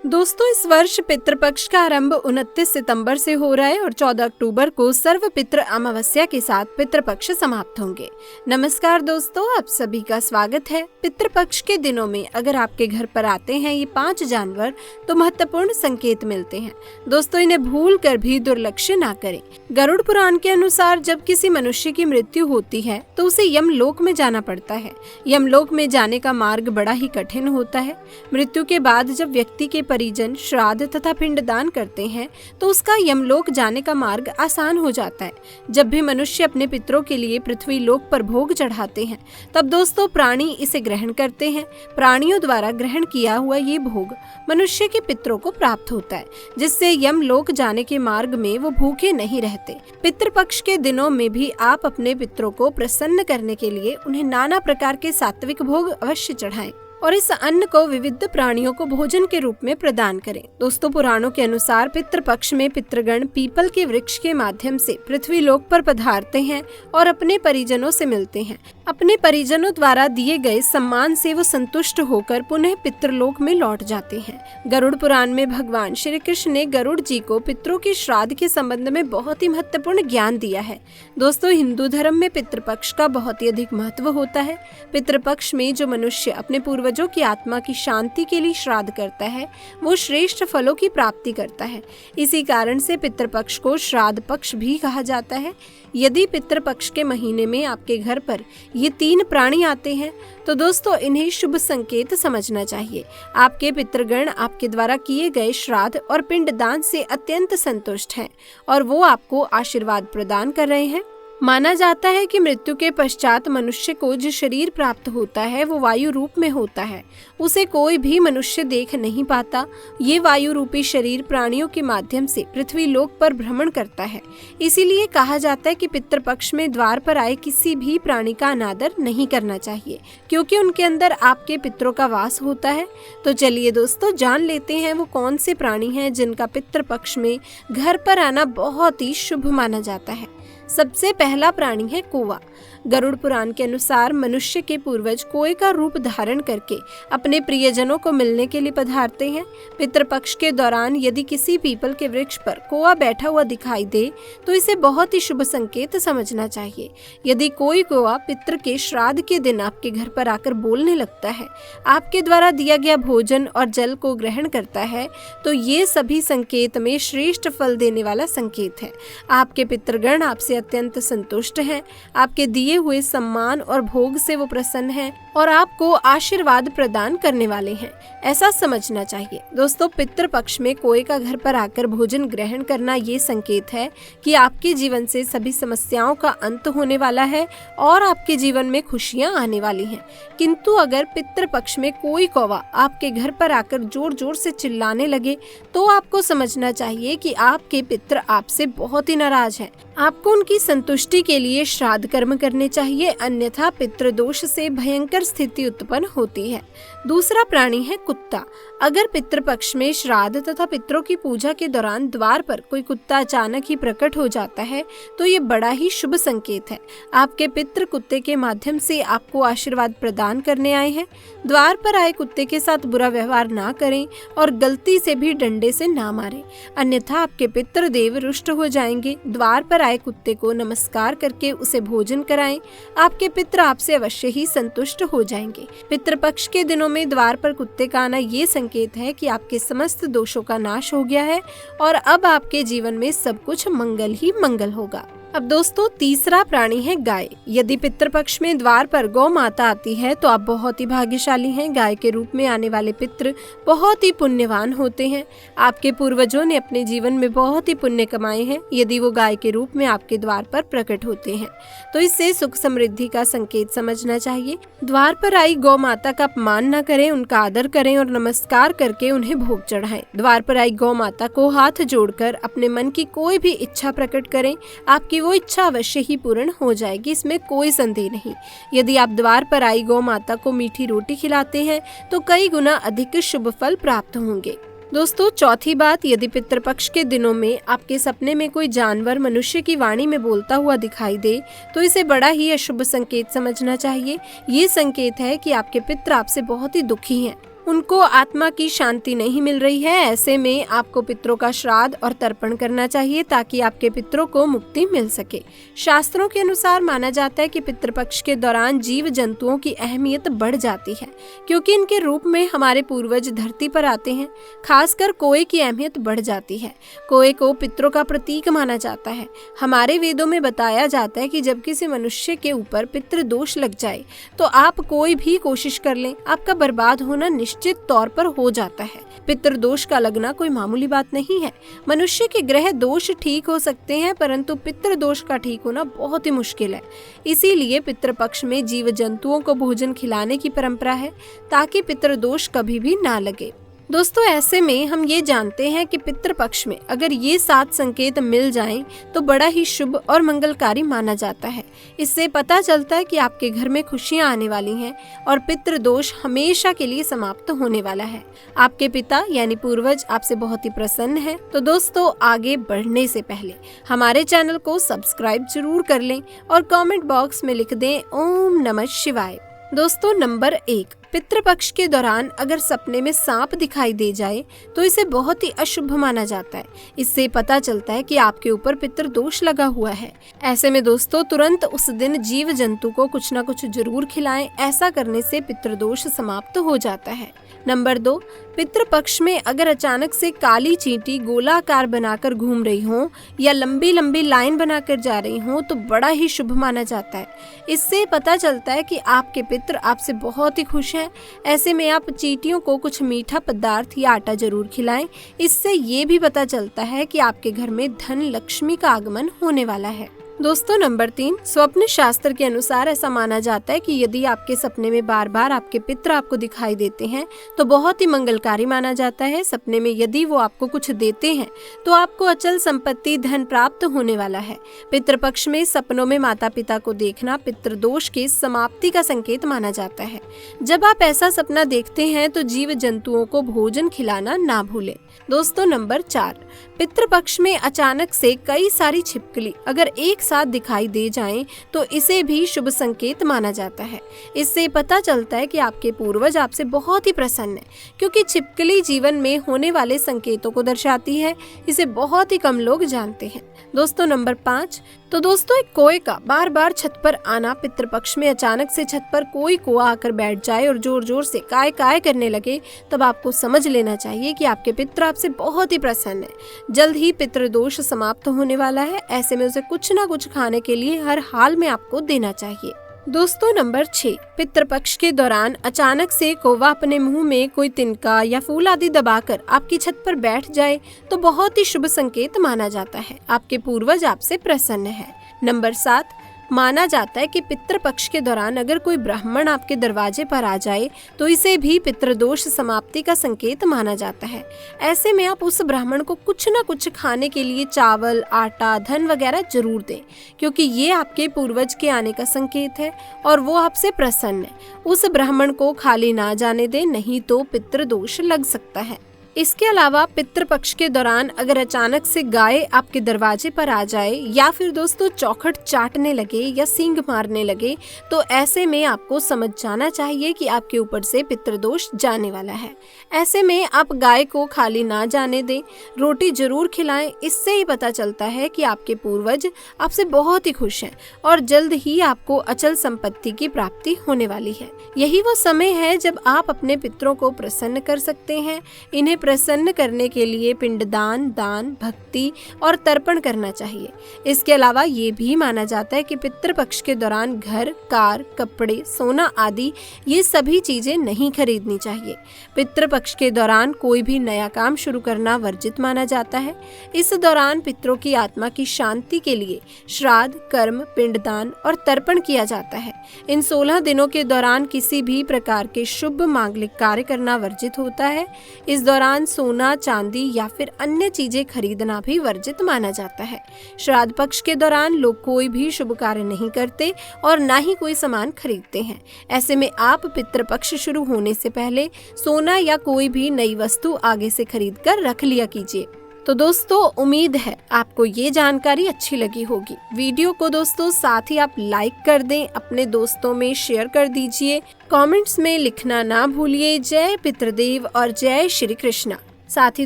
दोस्तों, इस वर्ष पितृपक्ष का आरंभ 29 सितंबर से हो रहा है और 14 अक्टूबर को सर्व पितृ अमावस्या के साथ पितृपक्ष समाप्त होंगे। नमस्कार दोस्तों, आप सभी का स्वागत है। पितृपक्ष के दिनों में अगर आपके घर पर आते हैं ये 5 जानवर तो महत्वपूर्ण संकेत मिलते हैं। दोस्तों, इन्हें भूल कर भी दुर्लक्ष्य ना करें। गरुड़ पुराण के अनुसार जब किसी मनुष्य की मृत्यु होती है तो उसे यमलोक में जाना पड़ता है। यमलोक में जाने का मार्ग बड़ा ही कठिन होता है। मृत्यु के बाद जब व्यक्ति के परिजन श्राद्ध तथा पिंडदान करते हैं तो उसका यमलोक जाने का मार्ग आसान हो जाता है। जब भी मनुष्य अपने पितरों के लिए पृथ्वी लोक पर भोग चढ़ाते हैं तब दोस्तों प्राणी इसे ग्रहण करते हैं। प्राणियों द्वारा ग्रहण किया हुआ ये भोग मनुष्य के पितरों को प्राप्त होता है, जिससे यमलोक जाने के मार्ग में वो भूखे नहीं रहते। पितृपक्ष के दिनों में भी आप अपने पितरों को प्रसन्न करने के लिए उन्हें नाना प्रकार के सात्विक भोग अवश्य चढ़ाएं और इस अन्न को विविध प्राणियों को भोजन के रूप में प्रदान करें। दोस्तों, पुराणों के अनुसार पितृपक्ष में पितृगण पीपल के वृक्ष के माध्यम से पृथ्वी लोक पर पधारते हैं और अपने परिजनों से मिलते हैं। अपने परिजनों द्वारा दिए गए सम्मान से वो संतुष्ट होकर पुनः पितृलोक में लौट जाते हैं। गरुड़ पुराण में भगवान श्री कृष्ण ने गरुड़ जी को पितरों के श्राद्ध के संबंध में बहुत ही महत्वपूर्ण ज्ञान दिया है। दोस्तों, हिंदू धर्म में पितृपक्ष का बहुत ही अधिक महत्व होता है। पितृपक्ष में जो मनुष्य अपने पूर्वजों की आत्मा की शांति के लिए श्राद्ध करता है वो श्रेष्ठ फलों की प्राप्ति करता है। इसी कारण से पितृपक्ष को श्राद्ध पक्ष भी कहा जाता है। यदि पितृपक्ष के महीने में आपके घर पर ये 3 प्राणी आते हैं तो दोस्तों इन्हें शुभ संकेत समझना चाहिए। आपके पितृगण आपके द्वारा किए गए श्राद्ध और पिंडदान से अत्यंत संतुष्ट हैं और वो आपको आशीर्वाद प्रदान कर रहे हैं। माना जाता है कि मृत्यु के पश्चात मनुष्य को जो शरीर प्राप्त होता है वो वायु रूप में होता है। उसे कोई भी मनुष्य देख नहीं पाता। ये वायु रूपी शरीर प्राणियों के माध्यम से पृथ्वी लोक पर भ्रमण करता है। इसीलिए कहा जाता है कि पितृपक्ष में द्वार पर आए किसी भी प्राणी का अनादर नहीं करना चाहिए, क्योंकि उनके अंदर आपके पितरों का वास होता है। तो चलिए दोस्तों, जान लेते हैं वो कौन से प्राणी हैं जिनका पितृपक्ष में घर पर आना बहुत ही शुभ माना जाता है। सबसे पहला प्राणी है कौवा। गरुड़ पुराण के अनुसार मनुष्य के पूर्वज कोए का रूप धारण करके अपने प्रियजनों को मिलने के लिए पधारते हैं। पितृपक्ष के दौरान यदि किसी पीपल के वृक्ष पर कौवा बैठा हुआ दिखाई दे तो इसे बहुत ही शुभ संकेत समझना चाहिए। यदि कोई कौवा पितृ के श्राद्ध के दिन आपके घर पर आकर बोलने लगता है, आपके द्वारा दिया गया भोजन और जल को ग्रहण करता है, तो ये सभी संकेत में श्रेष्ठ फल देने वाला संकेत है। आपके पितृगण आपसे अत्यंत संतुष्ट हैं। आपके दिए हुए सम्मान और भोग से वो प्रसन्न हैं और आपको आशीर्वाद प्रदान करने वाले हैं, ऐसा समझना चाहिए। दोस्तों, पितृपक्ष में कोई का घर पर आकर भोजन ग्रहण करना ये संकेत है कि आपके जीवन से सभी समस्याओं का अंत होने वाला है और आपके जीवन में खुशियां आने वाली हैं। किंतु अगर पितृपक्ष में कोई कौवा आपके घर पर आकर जोर जोर से चिल्लाने लगे तो आपको समझना चाहिए कि आपके पितृ आपसे बहुत ही नाराज हैं। आपको उनकी संतुष्टि के लिए श्राद्ध कर्म करने चाहिए, अन्यथा पितृदोष से भयंकर स्थिति उत्पन्न होती है। दूसरा प्राणी है कुत्ता। अगर पितृपक्ष में श्राद्ध तथा पितरों की पूजा के दौरान द्वार पर कोई कुत्ता अचानक ही प्रकट हो जाता है तो ये बड़ा ही शुभ संकेत है। आपके पितृ कुत्ते के माध्यम से आपको आशीर्वाद प्रदान करने आए हैं। द्वार पर आए कुत्ते के साथ बुरा व्यवहार ना करें और गलती से भी डंडे से ना मारें, अन्यथा आपके पितृ देव रुष्ट हो जाएंगे। द्वार पर आए कुत्ते को नमस्कार करके उसे भोजन कराएं। आपके पितृ आपसे अवश्य ही संतुष्ट हो जाएंगे। पितृपक्ष के दिनों में द्वार पर कुत्ते का आना ये संकेत है कि आपके समस्त दोषों का नाश हो गया है और अब आपके जीवन में सब कुछ मंगल ही मंगल होगा। अब दोस्तों, तीसरा प्राणी है गाय। यदि पितृपक्ष में द्वार पर गौ माता आती है तो आप बहुत ही भाग्यशाली हैं। गाय के रूप में आने वाले पितृ बहुत ही पुण्यवान होते हैं। आपके पूर्वजों ने अपने जीवन में बहुत ही पुण्य कमाए हैं। यदि वो गाय के रूप में आपके द्वार पर प्रकट होते हैं तो इससे सुख समृद्धि का संकेत समझना चाहिए। द्वार पर आई गौ माता का अपमान न करें, उनका आदर करें और नमस्कार करके उन्हें भोग चढ़ाएं। द्वार पर आई गौ माता को हाथ जोड़कर अपने मन की कोई भी इच्छा प्रकट करें, आपकी वो इच्छा अवश्य ही पूर्ण हो जाएगी, इसमें कोई संदेह नहीं। यदि आप द्वार पर आई गौ माता को मीठी रोटी खिलाते हैं तो कई गुना अधिक शुभ फल प्राप्त होंगे। दोस्तों चौथी बात, यदि पितृपक्ष के दिनों में आपके सपने में कोई जानवर मनुष्य की वाणी में बोलता हुआ दिखाई दे तो इसे बड़ा ही अशुभ संकेत समझना चाहिए। ये संकेत है कि आपके पितृ आपसे बहुत ही दुखी हैं, उनको आत्मा की शांति नहीं मिल रही है। ऐसे में आपको पितरों का श्राद्ध और तर्पण करना चाहिए ताकि आपके पितरों को मुक्ति मिल सके। शास्त्रों के अनुसार माना जाता है कि पितृपक्ष के दौरान जीव जंतुओं की अहमियत बढ़ जाती है, क्योंकि इनके रूप में हमारे पूर्वज धरती पर आते हैं। खासकर कोए की अहमियत बढ़ जाती है। कोए को पितरों का प्रतीक माना जाता है। हमारे वेदों में बताया जाता है कि जब किसी मनुष्य के ऊपर पितृ दोष लग जाए तो आप कोई भी कोशिश कर लें, आपका बर्बाद होना निश्चित तौर पर हो जाता है। पितृ दोष का लगना कोई मामूली बात नहीं है। मनुष्य के ग्रह दोष ठीक हो सकते हैं, परंतु पितृ दोष का ठीक होना बहुत ही मुश्किल है। इसीलिए पितृपक्ष में जीव जंतुओं को भोजन खिलाने की परंपरा है ताकि पितृ दोष कभी भी ना लगे। दोस्तों ऐसे में हम ये जानते हैं कि पितृपक्ष में अगर ये 7 संकेत मिल जाएं तो बड़ा ही शुभ और मंगलकारी माना जाता है। इससे पता चलता है कि आपके घर में खुशियां आने वाली हैं और पितृ दोष हमेशा के लिए समाप्त होने वाला है। आपके पिता यानी पूर्वज आपसे बहुत ही प्रसन्न हैं। तो दोस्तों आगे बढ़ने से पहले हमारे चैनल को सब्सक्राइब जरूर कर लें और कॉमेंट बॉक्स में लिख दें ओम नमः शिवाय। दोस्तों नंबर 1, पितृपक्ष के दौरान अगर सपने में सांप दिखाई दे जाए तो इसे बहुत ही अशुभ माना जाता है। इससे पता चलता है कि आपके ऊपर पितृ दोष लगा हुआ है। ऐसे में दोस्तों तुरंत उस दिन जीव जंतु को कुछ न कुछ जरूर खिलाएं। ऐसा करने से पितृ दोष समाप्त हो जाता है। नंबर 2, पितृपक्ष में अगर अचानक से काली चींटी गोलाकार बनाकर घूम रही हो या लंबी लंबी लाइन बनाकर जा रही हो तो बड़ा ही शुभ माना जाता है। इससे पता चलता है कि आपके पितृ आपसे बहुत ही खुश हैं। ऐसे में आप चींटियों को कुछ मीठा पदार्थ या आटा जरूर खिलाएं। इससे ये भी पता चलता है कि आपके घर में धन लक्ष्मी का आगमन होने वाला है। दोस्तों नंबर 3, स्वप्न शास्त्र के अनुसार ऐसा माना जाता है कि यदि आपके सपने में बार बार आपके पितृ आपको दिखाई देते हैं तो बहुत ही मंगलकारी माना जाता है। सपने में यदि वो आपको कुछ देते हैं तो आपको अचल संपत्ति धन प्राप्त होने वाला है। पितृपक्ष में सपनों में माता पिता को देखना पितृदोष की समाप्ति का संकेत माना जाता है। जब आप ऐसा सपना देखते हैं तो जीव जंतुओं को भोजन खिलाना ना भूलें। दोस्तों नंबर 4, पितृपक्ष में अचानक से कई सारी छिपकली अगर एक साथ दिखाई दे जाएं तो इसे भी शुभ संकेत माना जाता है। इससे पता चलता है कि आपके पूर्वज आपसे बहुत ही प्रसन्न हैं, क्योंकि छिपकली जीवन में होने वाले संकेतों को दर्शाती है। इसे बहुत ही कम लोग जानते हैं। दोस्तों नंबर 5, तो दोस्तों एक कोए का बार बार छत पर आना, पितृपक्ष में अचानक से छत पर कोई कोआ आकर बैठ जाए और जोर जोर से काय काय करने लगे, तब आपको समझ लेना चाहिए कि आपके पितृ आपसे बहुत ही प्रसन्न है। जल्द ही पितृदोष समाप्त होने वाला है। ऐसे में उसे कुछ ना कुछ खाने के लिए हर हाल में आपको देना चाहिए। दोस्तों नंबर 6, पितृपक्ष के दौरान अचानक से कौवा अपने मुंह में कोई तिनका या फूल आदि दबाकर आपकी छत पर बैठ जाए तो बहुत ही शुभ संकेत माना जाता है। आपके पूर्वज आपसे प्रसन्न है। नंबर 7, माना जाता है कि पितृपक्ष के दौरान अगर कोई ब्राह्मण आपके दरवाजे पर आ जाए तो इसे भी पितृदोष समाप्ति का संकेत माना जाता है। ऐसे में आप उस ब्राह्मण को कुछ न कुछ खाने के लिए चावल, आटा, धन वगैरह जरूर दें, क्योंकि ये आपके पूर्वज के आने का संकेत है और वो आपसे प्रसन्न है। उस ब्राह्मण को खाली ना जाने दें, नहीं तो पितृदोष लग सकता है। इसके अलावा पितृपक्ष के दौरान अगर अचानक से गाय आपके दरवाजे पर आ जाए या फिर दोस्तों चौखट चाटने लगे या सींग मारने लगे तो ऐसे में आपको समझ जाना चाहिए कि आपके ऊपर से पितृदोष जाने वाला है। ऐसे में आप गाय को खाली ना जाने दें, रोटी जरूर खिलाएं। इससे ही पता चलता है कि आपके पूर्वज आपसे बहुत ही खुश हैं और जल्द ही आपको अचल संपत्ति की प्राप्ति होने वाली है। यही वो समय है जब आप अपने पितरों को प्रसन्न कर सकते हैं। इन्हें प्रसन्न करने के लिए पिंडदान, दान, भक्ति और तर्पण करना चाहिए। इसके अलावा ये भी माना जाता है कि पितृपक्ष के दौरान घर, कार, कपड़े, सोना आदि ये सभी चीजें नहीं खरीदनी चाहिए। पितृपक्ष के दौरान कोई भी नया काम शुरू करना वर्जित माना जाता है। इस दौरान पितरों की आत्मा की शांति के लिए श्राद्ध, कर्म, पिंडदान और तर्पण किया जाता है। इन 16 दिनों के दौरान किसी भी प्रकार के शुभ मांगलिक कार्य करना वर्जित होता है। इस दौरान दौरान सोना, चांदी या फिर अन्य चीजें खरीदना भी वर्जित माना जाता है। श्राद्ध पक्ष के दौरान लोग कोई भी शुभ कार्य नहीं करते और ना ही कोई सामान खरीदते हैं। ऐसे में आप पितृपक्ष शुरू होने से पहले सोना या कोई भी नई वस्तु आगे से खरीद कर रख लिया कीजिए। तो दोस्तों, उम्मीद है आपको ये जानकारी अच्छी लगी होगी। वीडियो को दोस्तों साथ ही आप लाइक कर दें, अपने दोस्तों में शेयर कर दीजिए। कमेंट्स में लिखना ना भूलिए जय पितृदेव और जय श्री कृष्णा। साथ ही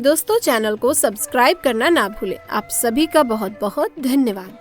दोस्तों चैनल को सब्सक्राइब करना ना भूलें। आप सभी का बहुत बहुत धन्यवाद।